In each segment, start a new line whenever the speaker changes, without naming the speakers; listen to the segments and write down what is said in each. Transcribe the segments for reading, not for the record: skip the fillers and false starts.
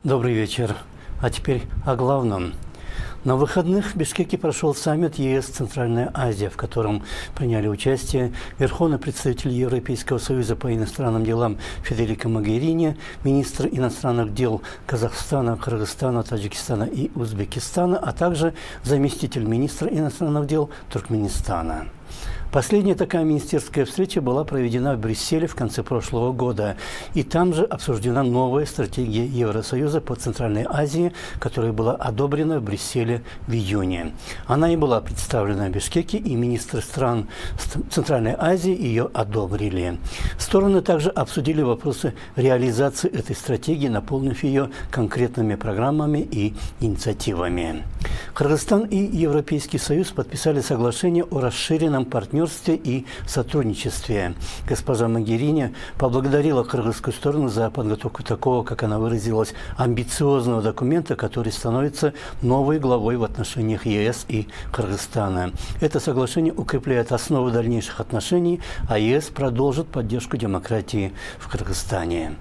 Добрый вечер. А теперь о главном. На выходных в Бишкеке прошел саммит ЕС «Центральная Азия», в котором приняли участие верховный представитель Европейского союза по иностранным делам Федерико Могерини, министр иностранных дел Казахстана, Кыргызстана, Таджикистана и Узбекистана, а также заместитель министра иностранных дел Туркменистана. Последняя такая министерская встреча была проведена в Брюсселе в конце прошлого года. И там же обсуждена новая стратегия Евросоюза по Центральной Азии, которая была одобрена в Брюсселе в июне. Она и была представлена в Бишкеке, и министры стран Центральной Азии ее одобрили. Стороны также обсудили вопросы реализации этой стратегии, наполнив ее конкретными программами и инициативами. Кыргызстан и Европейский Союз подписали соглашение о расширенном партнерстве и сотрудничестве. Госпожа Могерини поблагодарила кыргызскую сторону за подготовку такого, как она выразилась, амбициозного документа, который становится новой главой в отношениях ЕС и Кыргызстана. Это соглашение укрепляет основы дальнейших отношений, а ЕС продолжит поддержку демократии в Кыргызстане.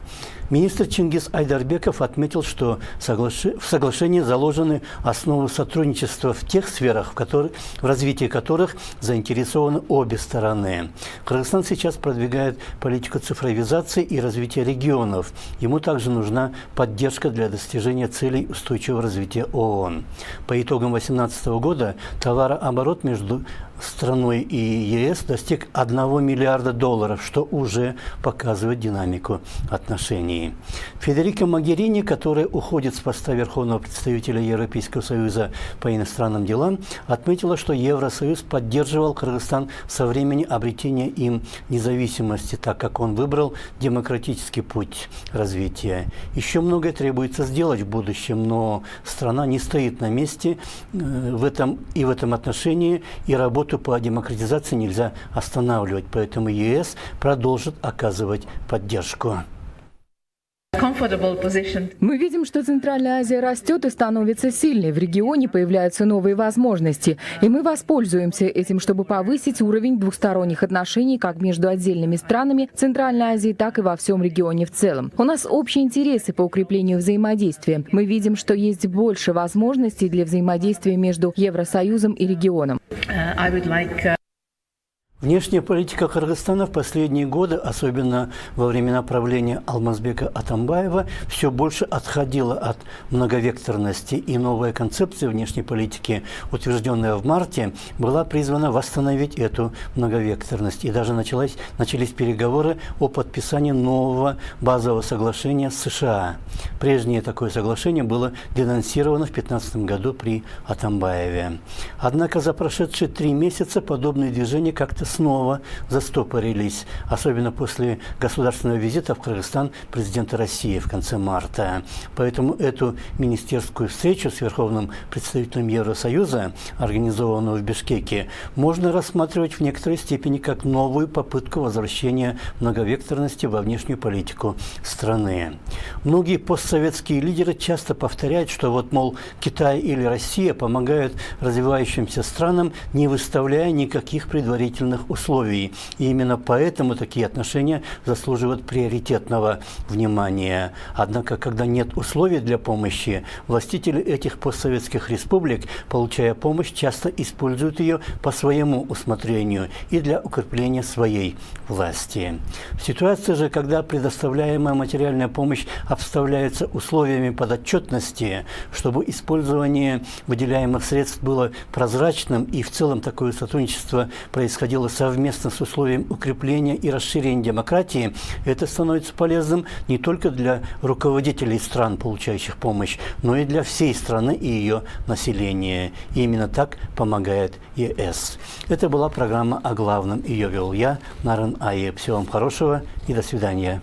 Министр Чингиз Айдарбеков отметил, что в соглашении заложены основы сотрудничества в тех сферах, в развитии которых заинтересованы обе стороны. Кыргызстан сейчас продвигает политику цифровизации и развития регионов. Ему также нужна поддержка для достижения целей устойчивого развития ООН. По итогам 2018 года товарооборот между страной и ЕС достиг $1 миллиарда, что уже показывает динамику отношений. Федерико Могерини, которая уходит с поста Верховного представителя Европейского Союза по иностранным делам, отметила, что Евросоюз поддерживал Кыргызстан со времени обретения им независимости, так как он выбрал демократический путь развития. Еще многое требуется сделать в будущем, но страна не стоит на месте в этом отношении, и работу по демократизации нельзя останавливать, поэтому ЕС продолжит оказывать поддержку.
Мы видим, что Центральная Азия растет и становится сильной. В регионе появляются новые возможности. И мы воспользуемся этим, чтобы повысить уровень двухсторонних отношений как между отдельными странами Центральной Азии, так и во всем регионе в целом. У нас общие интересы по укреплению взаимодействия. Мы видим, что есть больше возможностей для взаимодействия между Евросоюзом и регионом.
Внешняя политика Кыргызстана в последние годы, особенно во времена правления Алмазбека Атамбаева, все больше отходила от многовекторности, и новая концепция внешней политики, утвержденная в марте, была призвана восстановить эту многовекторность. И даже начались переговоры о подписании нового базового соглашения с США. Прежнее такое соглашение было денонсировано в 2015 году при Атамбаеве. Однако за прошедшие 3 месяца подобные движения как-то снова застопорились, особенно после государственного визита в Кыргызстан президента России в конце марта. Поэтому эту министерскую встречу с верховным представителем Евросоюза, организованную в Бишкеке, можно рассматривать в некоторой степени как новую попытку возвращения многовекторности во внешнюю политику страны. Многие постсоветские лидеры часто повторяют, что вот, мол, Китай или Россия помогают развивающимся странам, не выставляя никаких предварительных условий. И именно поэтому такие отношения заслуживают приоритетного внимания. Однако, когда нет условий для помощи, властители этих постсоветских республик, получая помощь, часто используют ее по своему усмотрению и для укрепления своей власти. В ситуации же, когда предоставляемая материальная помощь обставляется условиями подотчетности, чтобы использование выделяемых средств было прозрачным и в целом такое сотрудничество происходило совместно с условием укрепления и расширения демократии, это становится полезным не только для руководителей стран, получающих помощь, но и для всей страны и ее населения. И именно так помогает ЕС. Это была программа о главном. Ее вел я, Наран Аеп. Всего вам хорошего и до свидания.